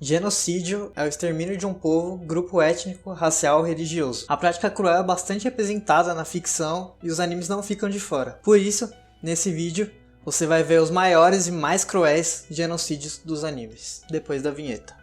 Genocídio é o extermínio de um povo, grupo étnico, racial ou religioso. A prática cruel é bastante representada na ficção e os animes não ficam de fora. Por isso, nesse vídeo, você vai ver os maiores e mais cruéis genocídios dos animes, depois da vinheta.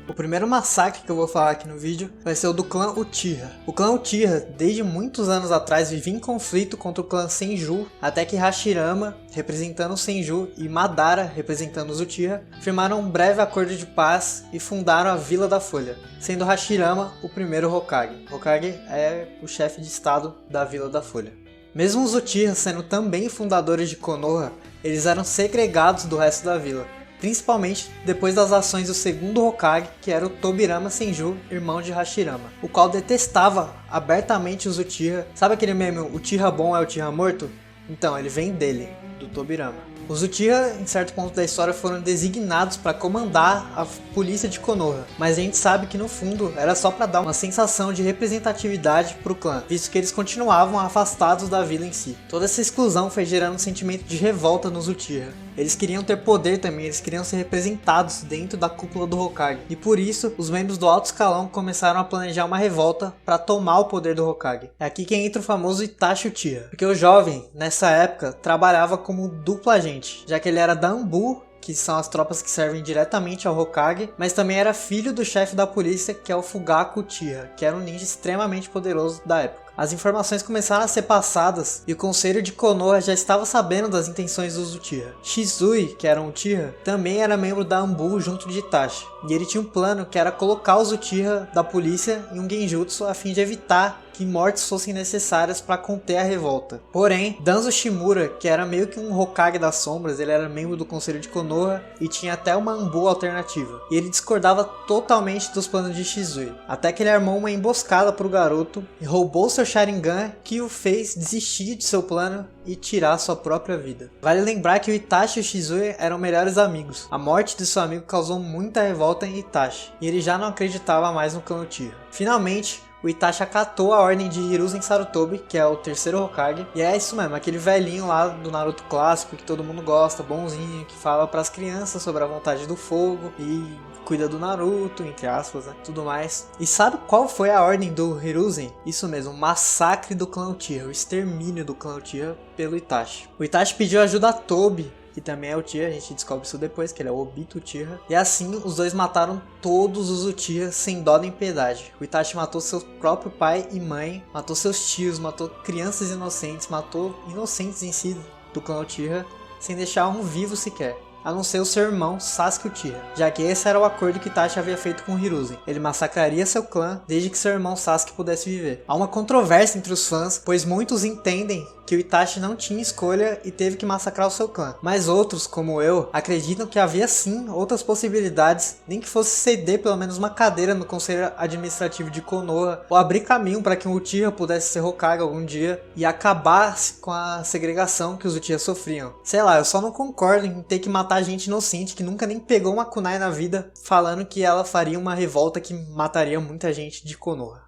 O primeiro massacre que eu vou falar aqui no vídeo vai ser o do clã Uchiha. O clã Uchiha, desde muitos anos atrás, vivia em conflito contra o clã Senju, até que Hashirama, representando o Senju, e Madara, representando os Uchiha, firmaram um breve acordo de paz e fundaram a Vila da Folha, sendo Hashirama o primeiro Hokage. Hokage é o chefe de estado da Vila da Folha. Mesmo os Uchiha sendo também fundadores de Konoha, eles eram segregados do resto da vila, principalmente depois das ações do segundo Hokage, que era o Tobirama Senju, irmão de Hashirama, o qual detestava abertamente os Uchiha. Sabe aquele meme, o Uchiha bom é o Uchiha morto? Então, ele vem dele, do Tobirama. Os Uchiha, em certo ponto da história, foram designados para comandar a polícia de Konoha, mas a gente sabe que no fundo era só para dar uma sensação de representatividade para o clã, visto que eles continuavam afastados da vila em si. Toda essa exclusão foi gerando um sentimento de revolta nos Uchiha. Eles queriam ter poder também, eles queriam ser representados dentro da cúpula do Hokage. E por isso, os membros do alto escalão começaram a planejar uma revolta para tomar o poder do Hokage. É aqui que entra o famoso Itachi Uchiha, porque o jovem, nessa época, trabalhava como duplo agente, já que ele era da Anbu, que são as tropas que servem diretamente ao Hokage, mas também era filho do chefe da polícia, que é o Fugaku Uchiha, que era um ninja extremamente poderoso da época. As informações começaram a ser passadas e o conselho de Konoha já estava sabendo das intenções dos Uchiha. Shizui, que era um Uchiha, também era membro da Anbu junto de Itachi, e ele tinha um plano que era colocar os Uchiha da polícia em um genjutsu a fim de evitar que mortes fossem necessárias para conter a revolta. Porém, Danzo Shimura, que era meio que um Hokage das sombras, ele era membro do conselho de Konoha e tinha até uma Anbu alternativa, e ele discordava totalmente dos planos de Shizui, até que ele armou uma emboscada para o garoto e roubou seu Sharingan, que o fez desistir de seu plano e tirar sua própria vida. Vale lembrar que o Itachi e o Shizui eram melhores amigos. A morte de seu amigo causou muita revolta em Itachi, e ele já não acreditava mais no clã Uchiha. Finalmente, o Itachi acatou a ordem de Hiruzen Sarutobi, que é o terceiro Hokage, e é isso mesmo, aquele velhinho lá do Naruto clássico que todo mundo gosta, bonzinho, que fala para as crianças sobre a vontade do fogo e cuida do Naruto, entre aspas, né, tudo mais. E sabe qual foi a ordem do Hiruzen? Isso mesmo, o massacre do clã Uchiha, o extermínio do clã Uchiha pelo Itachi. O Itachi pediu ajuda a Tobi, que também é o Uchiha, a gente descobre isso depois, que ele é o Obito Uchiha. E assim, os dois mataram todos os Uchiha sem dó nem piedade. O Itachi matou seu próprio pai e mãe, matou seus tios, matou crianças inocentes, matou inocentes em si do clã Uchiha, sem deixar um vivo sequer, a não ser o seu irmão Sasuke Uchiha, já que esse era o acordo que Itachi havia feito com Hiruzen. Ele massacraria seu clã desde que seu irmão Sasuke pudesse viver. Há uma controvérsia entre os fãs, pois muitos entendem que o Itachi não tinha escolha e teve que massacrar o seu clã. Mas outros, como eu, acreditam que havia sim outras possibilidades, nem que fosse ceder pelo menos uma cadeira no conselho administrativo de Konoha, ou abrir caminho para que um Uchiha pudesse ser Hokage algum dia e acabar com a segregação que os Uchiha sofriam. Sei lá, eu só não concordo em ter que matar gente inocente que nunca nem pegou uma kunai na vida, falando que ela faria uma revolta que mataria muita gente de Konoha.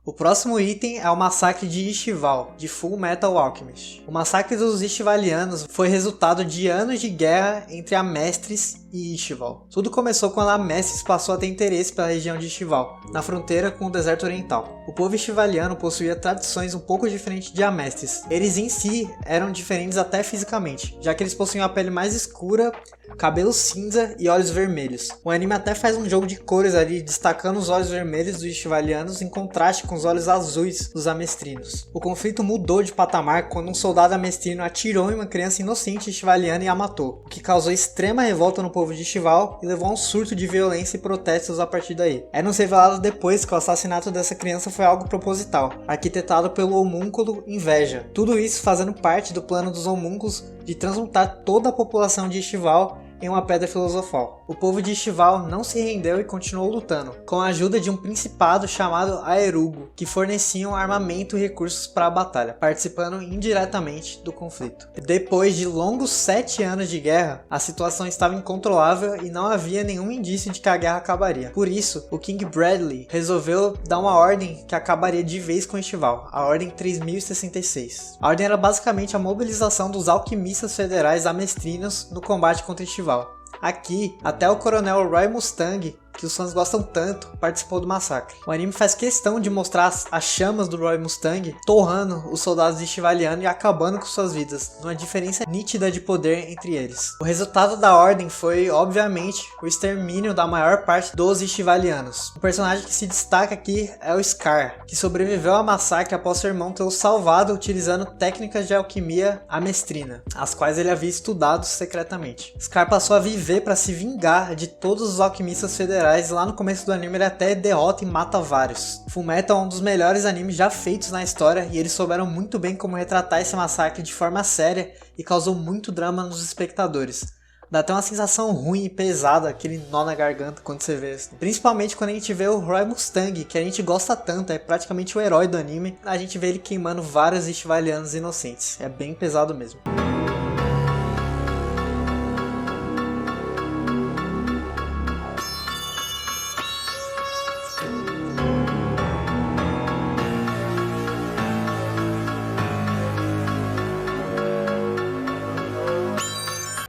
O próximo item é o massacre de Ishival, de Full Metal Alchemist. O massacre dos Ishivalianos foi resultado de anos de guerra entre Amestris e Ishival. Tudo começou quando Amestris passou a ter interesse pela região de Ishival, na fronteira com o deserto oriental. O povo Ishivaliano possuía tradições um pouco diferentes de Amestris. Eles em si eram diferentes até fisicamente, já que eles possuíam a pele mais escura, cabelo cinza e olhos vermelhos. O anime até faz um jogo de cores ali, destacando os olhos vermelhos dos Ishivalianos em contraste com os olhos azuis dos amestrinos. O conflito mudou de patamar quando um soldado amestrino atirou em uma criança inocente ishivaliana e a matou, o que causou extrema revolta no povo de Ishival e levou a um surto de violência e protestos a partir daí. É-nos revelado depois que o assassinato dessa criança foi algo proposital, arquitetado pelo homúnculo Inveja. Tudo isso fazendo parte do plano dos homúnculos de transmutar toda a população de Ishival em uma pedra filosofal. O povo de Estival não se rendeu e continuou lutando, com a ajuda de um principado chamado Aerugo, que forneciam armamento e recursos para a batalha, participando indiretamente do conflito. Depois de longos 7 anos de guerra, a situação estava incontrolável e não havia nenhum indício de que a guerra acabaria. Por isso, o King Bradley resolveu dar uma ordem que acabaria de vez com Estival, a Ordem 3066. A ordem era basicamente a mobilização dos alquimistas federais amestrinos no combate contra Estival. Aqui, até o coronel Roy Mustang, que os fãs gostam tanto, participou do massacre. O anime faz questão de mostrar as chamas do Roy Mustang torrando os soldados de Estivaliano e acabando com suas vidas, numa diferença nítida de poder entre eles. O resultado da ordem foi, obviamente, o extermínio da maior parte dos Estivalianos. O personagem que se destaca aqui é o Scar, que sobreviveu ao massacre após seu irmão tê-lo salvado utilizando técnicas de alquimia amestrina, as quais ele havia estudado secretamente. Scar passou a viver para se vingar de todos os alquimistas federais. Lá no começo do anime ele até derrota e mata vários. Fullmetal é um dos melhores animes já feitos na história e eles souberam muito bem como retratar esse massacre de forma séria e causou muito drama nos espectadores. Dá até uma sensação ruim e pesada, aquele nó na garganta quando você vê isso. Principalmente quando a gente vê o Roy Mustang, que a gente gosta tanto, é praticamente o herói do anime. A gente vê ele queimando vários estivalianos inocentes. É bem pesado mesmo.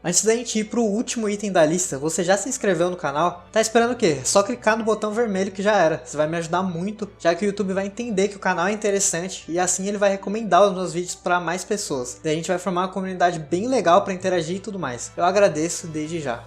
Antes da gente ir pro último item da lista, você já se inscreveu no canal? Tá esperando o quê? É só clicar no botão vermelho que já era. Você vai me ajudar muito, já que o YouTube vai entender que o canal é interessante e assim ele vai recomendar os meus vídeos para mais pessoas. Daí a gente vai formar uma comunidade bem legal para interagir e tudo mais. Eu agradeço desde já.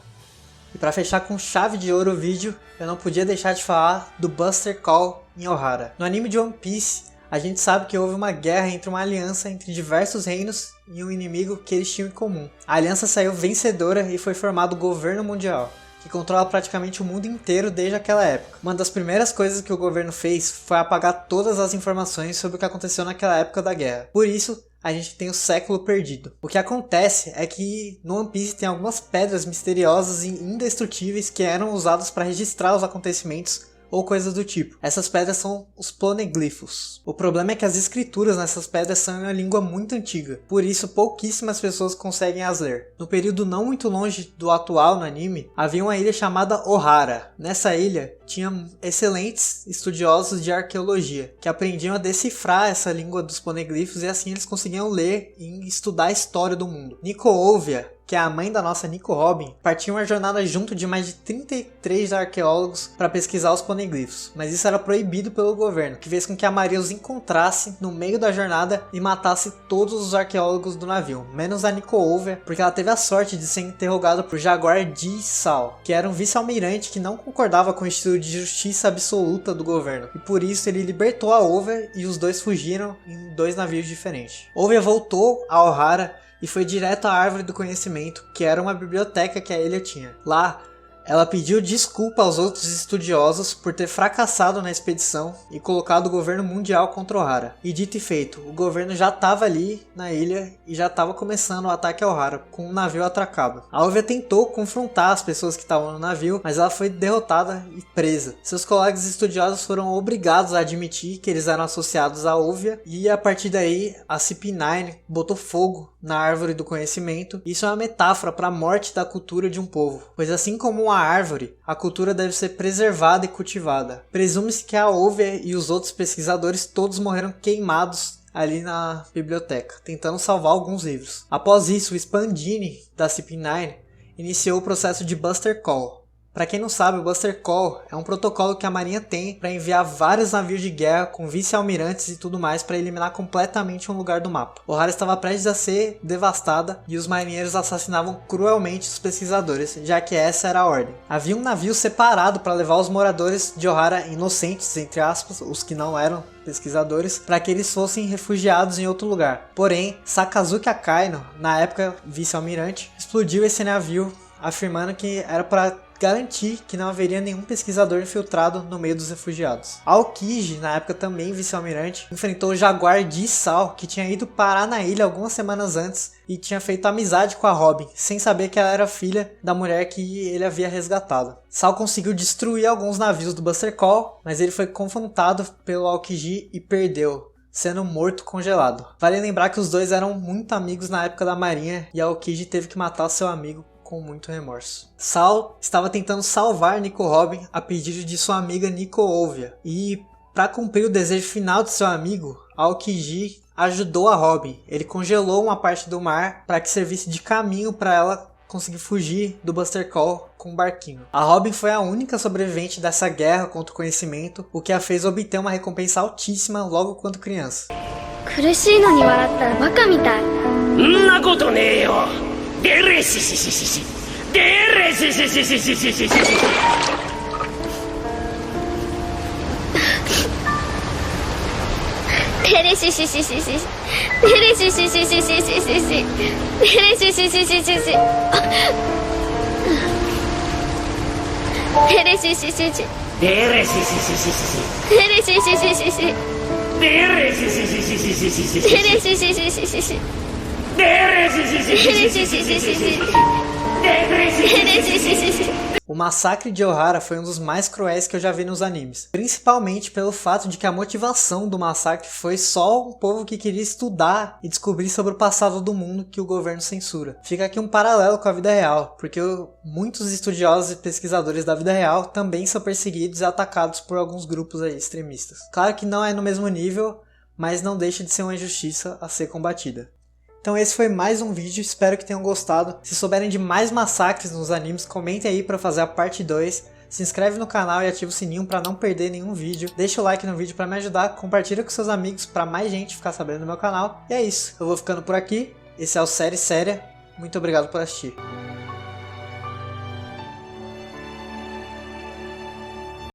E para fechar com chave de ouro o vídeo, eu não podia deixar de falar do Buster Call em Ohara. No anime de One Piece, a gente sabe que houve uma guerra entre uma aliança entre diversos reinos e um inimigo que eles tinham em comum. A aliança saiu vencedora e foi formado o Governo Mundial, que controla praticamente o mundo inteiro desde aquela época. Uma das primeiras coisas que o governo fez foi apagar todas as informações sobre o que aconteceu naquela época da guerra. Por isso, a gente tem o século perdido. O que acontece é que no One Piece tem algumas pedras misteriosas e indestrutíveis que eram usadas para registrar os acontecimentos ou coisas do tipo. Essas pedras são os poneglyphos. O problema é que as escrituras nessas pedras são em uma língua muito antiga, por isso pouquíssimas pessoas conseguem as ler. No período não muito longe do atual no anime, havia uma ilha chamada Ohara. Nessa ilha tinha excelentes estudiosos de arqueologia, que aprendiam a decifrar essa língua dos poneglyphos e assim eles conseguiam ler e estudar a história do mundo. Nico Ouvia, que é a mãe da nossa Nico Robin, partiu uma jornada junto de mais de 33 arqueólogos para pesquisar os poneglyphos, mas isso era proibido pelo governo, que fez com que a Maria os encontrasse no meio da jornada e matasse todos os arqueólogos do navio, menos a Nico Over, porque ela teve a sorte de ser interrogada por Jaguar Di Sal, que era um vice-almirante que não concordava com o estilo de justiça absoluta do governo, e por isso ele libertou a Over e os dois fugiram em 2 navios diferentes. Over voltou a Ohara e foi direto à Árvore do Conhecimento, que era uma biblioteca que a ilha tinha. Lá, ela pediu desculpa aos outros estudiosos por ter fracassado na expedição e colocado o governo mundial contra Ohara. E dito e feito, o governo já estava ali na ilha e já estava começando o ataque a Ohara, com um navio atracado. A Ovia tentou confrontar as pessoas que estavam no navio, mas ela foi derrotada e presa. Seus colegas estudiosos foram obrigados a admitir que eles eram associados a Ovia, e a partir daí a CP9 botou fogo na Árvore do Conhecimento. Isso é uma metáfora para a morte da cultura de um povo, pois assim como uma árvore, a cultura deve ser preservada e cultivada. Presume-se que a Ovia e os outros pesquisadores todos morreram queimados ali na biblioteca, tentando salvar alguns livros. Após isso, o Spandini, da CP9, iniciou o processo de Buster Call. Para quem não sabe, o Buster Call é um protocolo que a marinha tem para enviar vários navios de guerra com vice-almirantes e tudo mais para eliminar completamente um lugar do mapa. Ohara estava prestes a ser devastada e os marinheiros assassinavam cruelmente os pesquisadores, já que essa era a ordem. Havia um navio separado para levar os moradores de Ohara inocentes, entre aspas, os que não eram pesquisadores, para que eles fossem refugiados em outro lugar. Porém, Sakazuki Akainu, na época vice-almirante, explodiu esse navio, afirmando que era para garantir que não haveria nenhum pesquisador infiltrado no meio dos refugiados. Aokiji, na época também vice-almirante, enfrentou o Jaguar de Sal, que tinha ido parar na ilha algumas semanas antes e tinha feito amizade com a Robin, sem saber que ela era filha da mulher que ele havia resgatado. Sal conseguiu destruir alguns navios do Buster Call, mas ele foi confrontado pelo Aokiji e perdeu, sendo morto congelado. Vale lembrar que os dois eram muito amigos na época da marinha e Aokiji teve que matar seu amigo com muito remorso. Sal estava tentando salvar Nico Robin a pedido de sua amiga Nico Ovia, e para cumprir o desejo final de seu amigo, Aokiji ajudou a Robin. Ele congelou uma parte do mar para que servisse de caminho para ela conseguir fugir do Buster Call com um barquinho. A Robin foi a única sobrevivente dessa guerra contra o conhecimento, o que a fez obter uma recompensa altíssima logo quando criança. O massacre de Ohara foi um dos mais cruéis que eu já vi nos animes, principalmente pelo fato de que a motivação do massacre foi só um povo que queria estudar e descobrir sobre o passado do mundo que o governo censura. Fica aqui um paralelo com a vida real, porque muitos estudiosos e pesquisadores da vida real também são perseguidos e atacados por alguns grupos aí extremistas. Claro que não é no mesmo nível, mas não deixa de ser uma injustiça a ser combatida. Então esse foi mais um vídeo, espero que tenham gostado. Se souberem de mais massacres nos animes, comentem aí para fazer a parte 2. Se inscreve no canal e ativa o sininho para não perder nenhum vídeo. Deixa o like no vídeo para me ajudar, compartilha com seus amigos para mais gente ficar sabendo do meu canal. E é isso, eu vou ficando por aqui. Esse é o Série Séria, muito obrigado por assistir.